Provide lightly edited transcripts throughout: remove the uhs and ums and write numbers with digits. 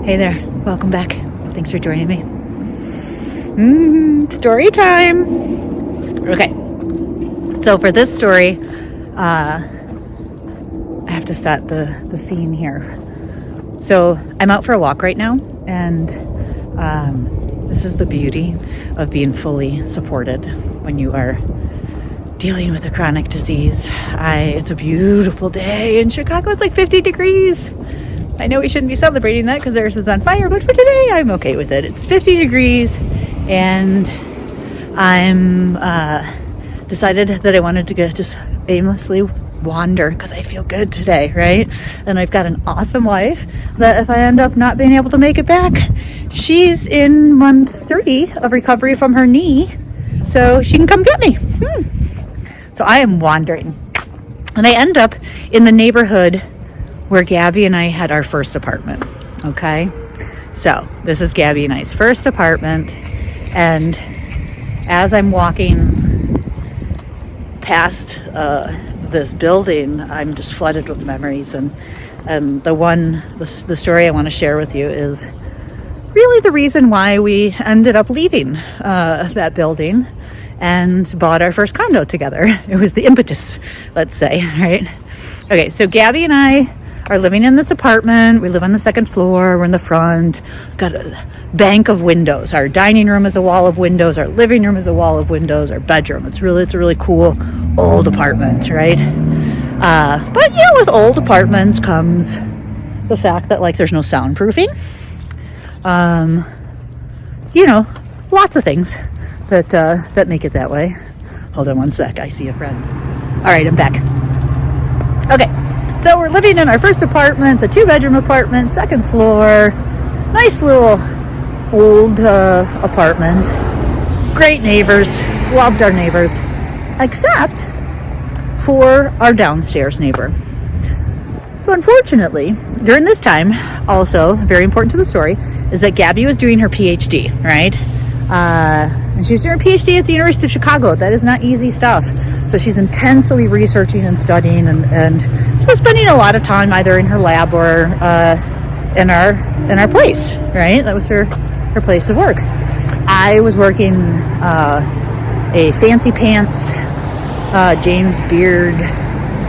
Hey there, welcome back. Thanks for joining me. Story time. Okay, so for this story, I have to set the scene here. So I'm out for a walk right now, and this is the beauty of being fully supported when you are dealing with a chronic disease. It's a beautiful day in Chicago. It's like 50 degrees. I know we shouldn't be celebrating that because Earth is on fire, but for today, I'm okay with it. It's 50 degrees, and I'm decided that I wanted to just aimlessly wander because I feel good today, right? And I've got an awesome wife that if I end up not being able to make it back, she's in month 30 of recovery from her knee, so she can come get me. So I am wandering, and I end up in the neighborhood where Gabby and I had our first apartment. Okay, so this is Gabby and I's first apartment, and as I'm walking past this building, I'm just flooded with memories. And the story I want to share with you is really the reason why we ended up leaving that building and bought our first condo together. It was the impetus, let's say, right? Okay, so Gabby and I are living in this apartment. We live on the second floor. We're in the front. Got a bank of windows. Our dining room is a wall of windows. Our living room is a wall of windows. Our bedroom. It's a really cool old apartment, right? But yeah, with old apartments comes the fact that there's no soundproofing. Lots of things that make it that way. Hold on one sec. I see a friend. All right, I'm back. Okay. So we're living in our first apartment. It's a 2-bedroom apartment, second floor, nice little old apartment. Great neighbors, loved our neighbors, except for our downstairs neighbor. So unfortunately, during this time, also very important to the story, is that Gabby was doing her PhD, right? And she's doing her PhD at the University of Chicago. That is not easy stuff. So she's intensely researching and studying and spending a lot of time either in her lab or in our place, right? That was her place of work. I was working a fancy pants James Beard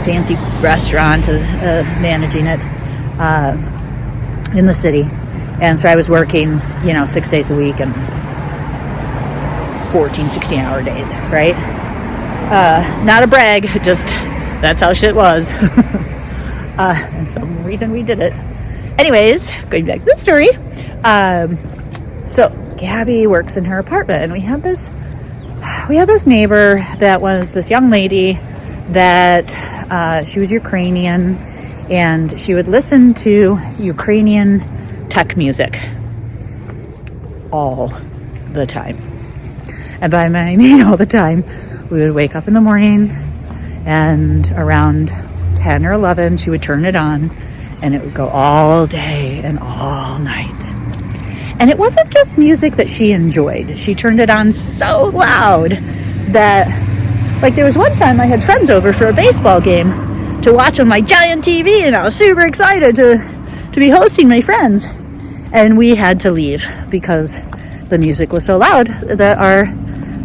fancy restaurant, managing it in the city. And so I was working, 6 days a week and 14, 16-hour days, right? Not a brag, just that's how shit was. And some reason we did it. Anyways, going back to the story. So Gabby works in her apartment, and we had this neighbor that was this young lady that she was Ukrainian, and she would listen to Ukrainian tech music all the time. And by my mean all the time, we would wake up in the morning, and around 10 or 11, she would turn it on, and it would go all day and all night. And it wasn't just music that she enjoyed. She turned it on so loud that, there was one time I had friends over for a baseball game to watch on my giant TV, and I was super excited to be hosting my friends. And we had to leave because the music was so loud that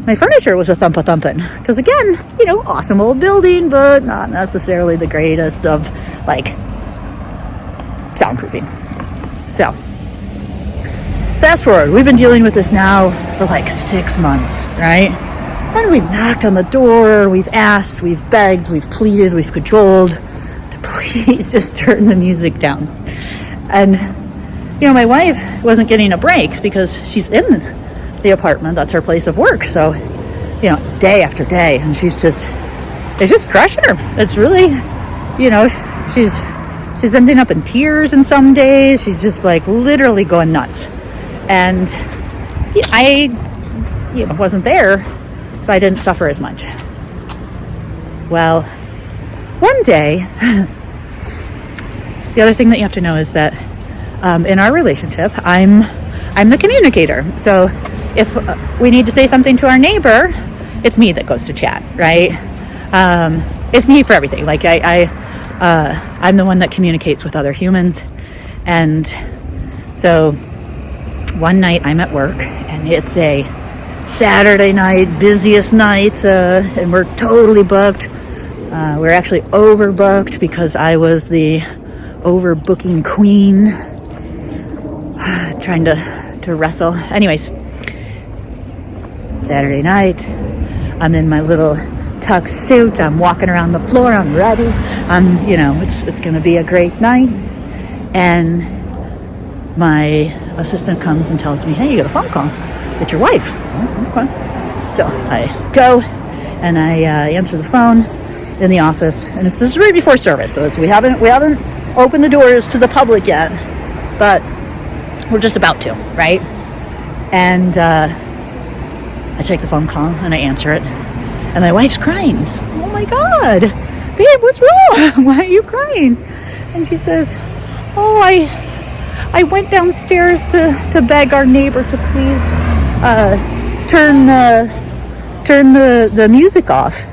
my furniture was a thumping. Because again, awesome old building, but not necessarily the greatest of soundproofing. So fast forward, we've been dealing with this now for 6 months, right? And we've knocked on the door, we've asked, we've begged, we've pleaded, we've cajoled to please just turn the music down. And my wife wasn't getting a break because she's in the apartment. That's her place of work. So, day after day, and it's just crushing her. It's really, she's ending up in tears in some days. She's just literally going nuts. And I, wasn't there, so I didn't suffer as much. Well, one day, the other thing that you have to know is that in our relationship, I'm the communicator. So if we need to say something to our neighbor, it's me that goes to chat, right? It's me for everything. I'm the one that communicates with other humans, and So one night I'm at work, and it's a Saturday night, busiest night, and we're totally booked. We're actually overbooked because I was the overbooking queen, trying to wrestle. Anyways, Saturday night, I'm in my little tux suit. I'm walking around the floor. I'm ready. It's going to be a great night. And my assistant comes and tells me, hey, you got a phone call. It's your wife. Oh, okay. So I go and I answer the phone in the office, and this is right before service, so we haven't opened the doors to the public yet, but we're just about to, right? And I take the phone call and I answer it, and my wife's crying. Oh my God, babe, what's wrong? Why are you crying? And she says, oh, I went downstairs to beg our neighbor to please turn the music off,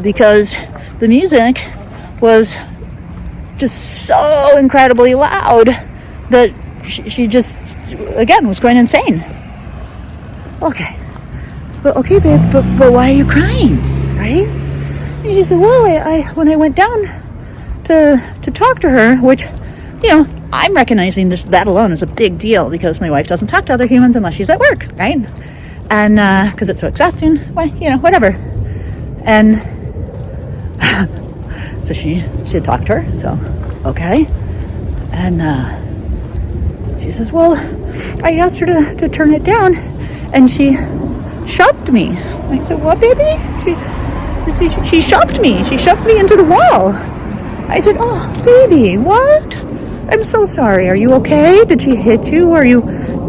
because the music was just so incredibly loud that she just, again, was going insane. Okay, babe, but why are you crying, right? And she said, well, when I went down to talk to her, which, I'm recognizing that alone is a big deal, because my wife doesn't talk to other humans unless she's at work, right? And because it's so exhausting, whatever. And so she had talked to her, so okay. And she says, well, I asked her to turn it down, and she shoved me. I said, what, baby? She shoved me. She shoved me into the wall. I said, oh, baby, what? I'm so sorry. Are you okay? Did she hit you?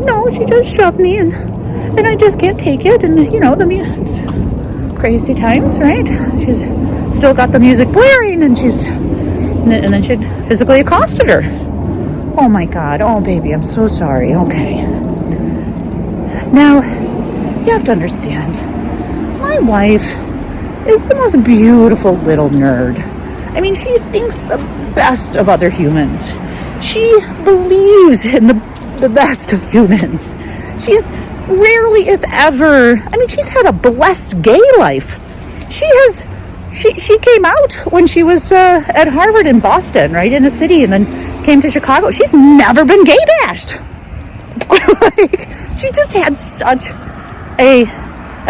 No, she just shoved me, and I just can't take it. And, it's crazy times, right? She's still got the music blaring, and then she physically accosted her. Oh, my God. Oh, baby, I'm so sorry. Okay. Now, you have to understand, my wife is the most beautiful little nerd. I mean, she thinks the best of other humans. She believes in the best of humans. She's rarely, if ever, she's had a blessed gay life. She came out when she was at Harvard in Boston, right, in a city, and then came to Chicago. She's never been gay bashed. She just had such a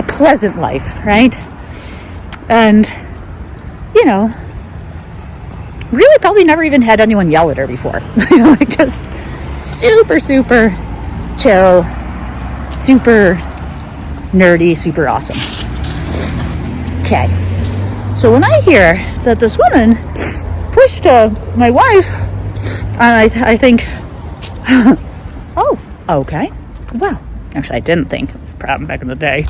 pleasant life, right? And, really probably never even had anyone yell at her before. Just super, super chill, super nerdy, super awesome. Okay. So when I hear that this woman pushed my wife, I think, oh, okay. Well, actually, I didn't think. It was a problem back in the day.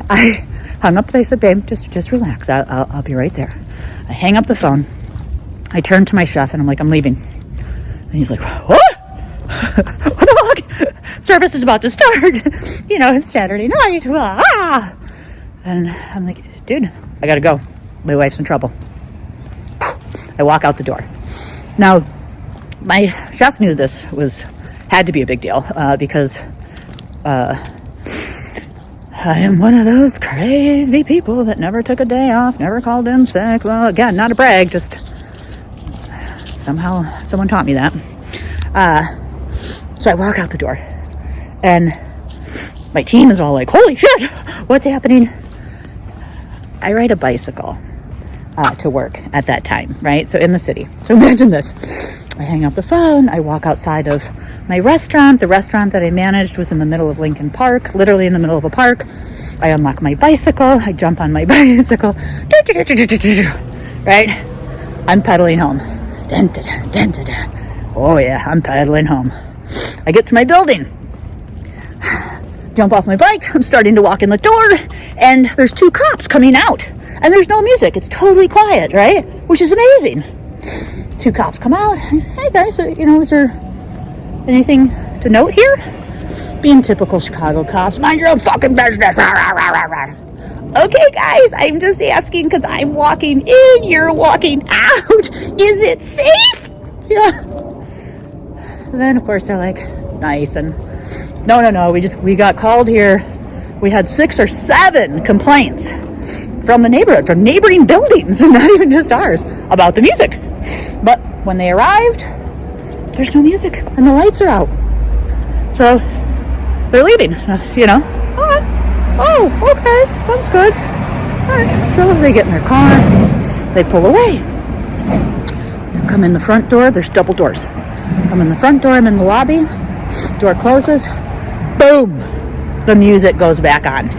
I hung up. I said, babe, just relax. I'll be right there. I hang up the phone. I turn to my chef and I'm like, I'm leaving. And he's like, what? What the fuck? Service is about to start. It's Saturday night. Ah! And I'm like, dude, I gotta go. My wife's in trouble. I walk out the door. Now, my chef knew this had to be a big deal, because I am one of those crazy people that never took a day off, never called in sick. Well, again, not a brag, just somehow someone taught me that. So I walk out the door, and my team is all like, holy shit, what's happening? I ride a bicycle to work at that time, right? So in the city. So imagine this. I hang up the phone. I walk outside of my restaurant. The restaurant that I managed was in the middle of Lincoln Park, literally in the middle of a park. I unlock my bicycle. I jump on my bicycle. Right? I'm pedaling home. Oh yeah, I'm pedaling home. I get to my building. Jump off my bike. I'm starting to walk in the door, and there's two cops coming out. And there's no music. It's totally quiet, right? Which is amazing. Two cops come out. I say, hey guys, is there anything to note here? Being typical Chicago cops, mind your own fucking business. Okay guys, I'm just asking because I'm walking in, you're walking out. Is it safe? Yeah. And then, of course, they're like, nice. And no, we got called here. We had 6 or 7 complaints from the neighborhood, from neighboring buildings, not even just ours, about the music. But when they arrived, there's no music and the lights are out. So they're leaving, Oh, okay, sounds good. All right, so they get in their car, they pull away. Come in the front door, there's double doors. Come in the front door, I'm in the lobby, door closes, boom, the music goes back on.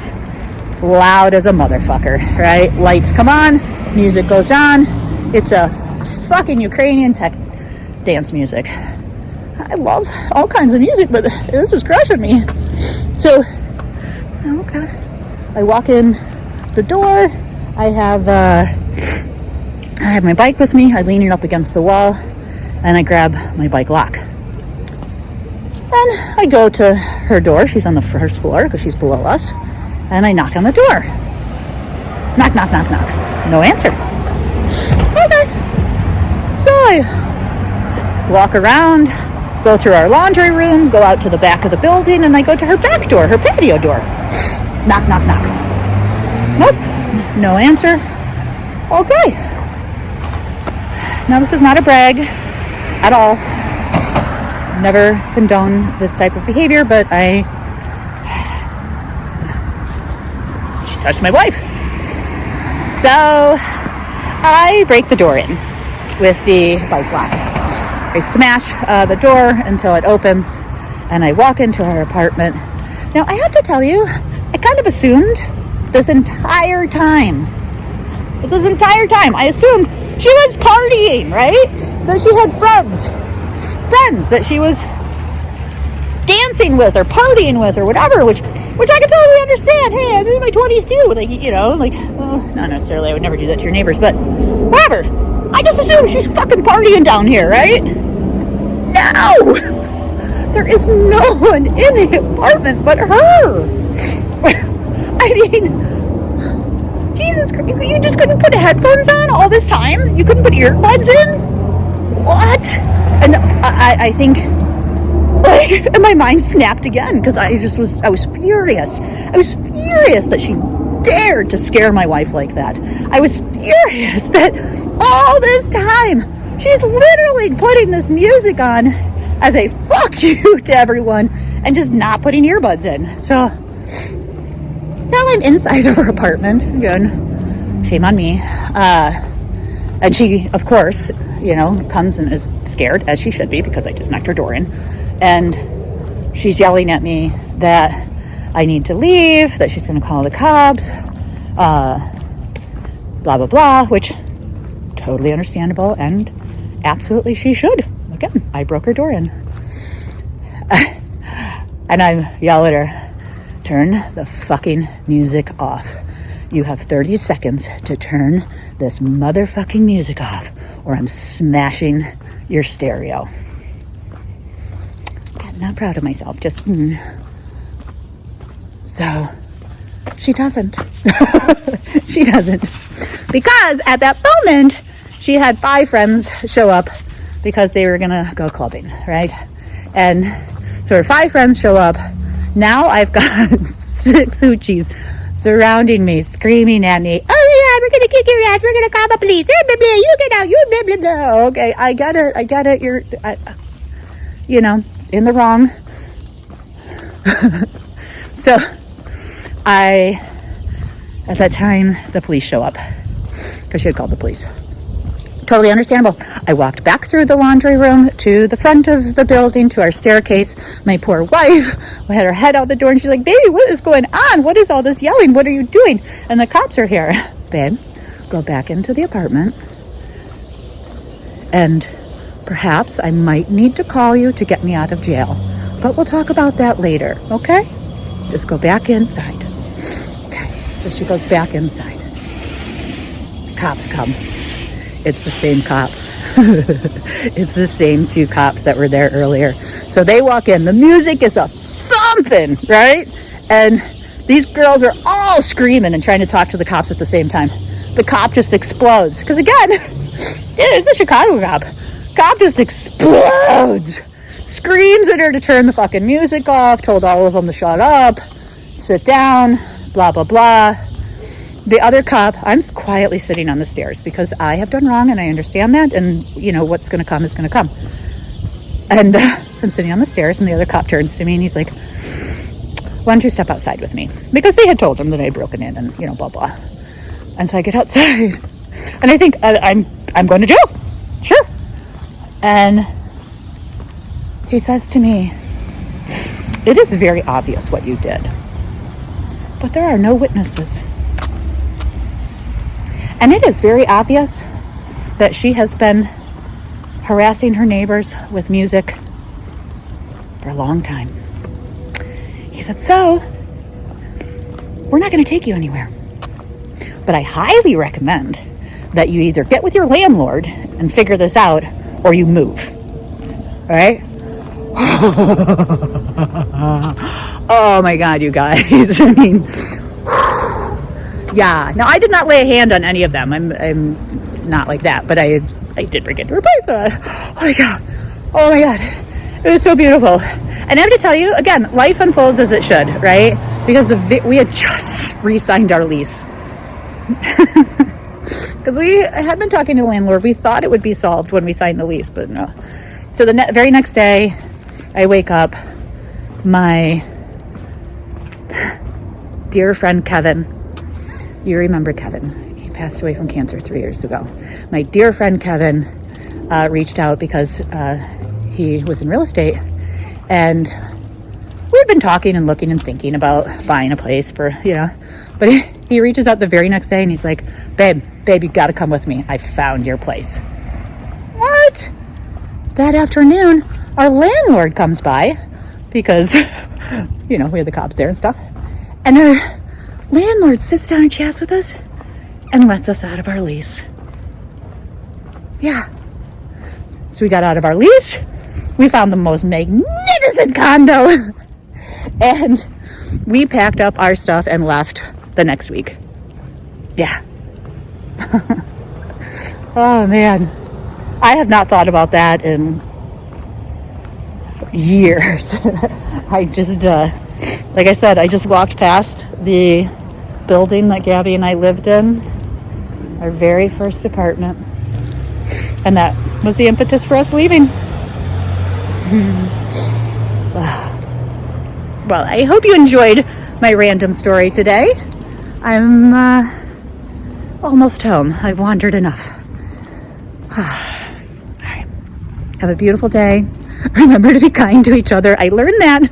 Loud as a motherfucker, right? Lights come on, music goes on. It's a fucking Ukrainian tech dance music. I love all kinds of music, but this was crushing me. So, okay. I walk in the door. I have my bike with me. I lean it up against the wall, and I grab my bike lock. And I go to her door. She's on the first floor because she's below us. And I knock on the door. Knock, knock, knock, knock. No answer. Okay. So I walk around, go through our laundry room, go out to the back of the building, and I go to her back door, her patio door. Knock, knock, knock. Nope. No answer. Okay. Now, this is not a brag at all. Never condone this type of behavior, but she touched my wife. So I break the door in with the bike lock. I smash the door until it opens, and I walk into her apartment. Now, I have to tell you, I kind of assumed this entire time, I assumed she was partying, right? That she had friends that she was dancing with or partying with or whatever, which I can totally understand. Hey, I'm in my 20s too. Well, not necessarily. I would never do that to your neighbors, but whatever. I just assume she's fucking partying down here, right? No! There is no one in the apartment but her. I mean, Jesus Christ, you just couldn't put headphones on all this time? You couldn't put earbuds in? What? And I think, and my mind snapped again because I was furious. I was furious that she dared to scare my wife like that. I was furious that all this time she's literally putting this music on as a fuck you to everyone and just not putting earbuds in. So now I'm inside of her apartment. Again, shame on me. And she, of course, comes and is scared, as she should be, because I just knocked her door in. And she's yelling at me that I need to leave, that she's going to call the cops, blah, blah, blah, which totally understandable, and absolutely she should. Again, I broke her door in. And I yell at her, turn the fucking music off. You have 30 seconds to turn this motherfucking music off, or I'm smashing your stereo. God, not proud of myself. So, she doesn't. She doesn't. Because at that moment, she had 5 friends show up because they were going to go clubbing, right? And so her 5 friends show up. Now I've got 6 hoochies surrounding me, screaming at me, oh yeah, we're gonna kick your ass, we're gonna call the police, blah, blah, blah, you get out, you blah, blah, blah. Okay, I get it, you're, in the wrong. So, at that time, the police show up, because she had called the police. Totally understandable. I walked back through the laundry room to the front of the building to our staircase. My poor wife had her head out the door and she's like, baby, what is going on? What is all this yelling? What are you doing? And the cops are here. Babe, go back into the apartment. And perhaps I might need to call you to get me out of jail. But we'll talk about that later, okay? Just go back inside. Okay, so she goes back inside. Cops come. It's the same cops. It's the same 2 cops that were there earlier. So they walk in. The music is a thumping, right? And these girls are all screaming and trying to talk to the cops at the same time. The cop just explodes. Because again, it's a Chicago cop. Cop just explodes. screams at her to turn the fucking music off, told all of them to shut up, sit down, blah, blah, blah. The other cop, I'm quietly sitting on the stairs because I have done wrong and I understand that. And, you know, what's going to come is going to come. And so I'm sitting on the stairs and the other cop turns to me and he's like, why don't you step outside with me? Because they had told him that I had broken in and, you know, blah, blah. And so I get outside and I think I'm going to jail. Sure. And he says to me, it is very obvious what you did, but there are no witnesses. And it is very obvious that she has been harassing her neighbors with music for a long time. He said, so we're not going to take you anywhere, but I highly recommend that you either get with your landlord and figure this out or you move. All right? Oh my God, you guys. I mean, yeah. Now, I did not lay a hand on any of them. I'm not like that, but I did forget to reply to that. Oh my God. Oh my God. It was so beautiful. And I have to tell you, again, life unfolds as it should, right? Because we had just re-signed our lease. Because we had been talking to the landlord. We thought it would be solved when we signed the lease, but no. So the very next day, I wake up. My dear friend Kevin, you remember Kevin. He passed away from cancer 3 years ago. My dear friend Kevin reached out because he was in real estate. And we had been talking and looking and thinking about buying a place for, you know. But he reaches out the very next day and he's like, babe, you got to come with me. I found your place. What? That afternoon, our landlord comes by because, you know, we had the cops there and stuff. And our landlord sits down and chats with us and lets us out of our lease. Yeah. So we got out of our lease. We found the most magnificent condo. And we packed up our stuff and left the next week. Yeah. Oh, man. I have not thought about that in years. I just, like I said, I just walked past the building that Gabby and I lived in, our very first apartment. And that was the impetus for us leaving. Well, I hope you enjoyed my random story today. I'm almost home. I've wandered enough. All right. Have a beautiful day. Remember to be kind to each other. I learned that.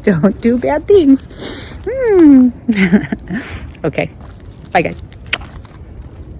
Don't do bad things. Okay. Bye, guys.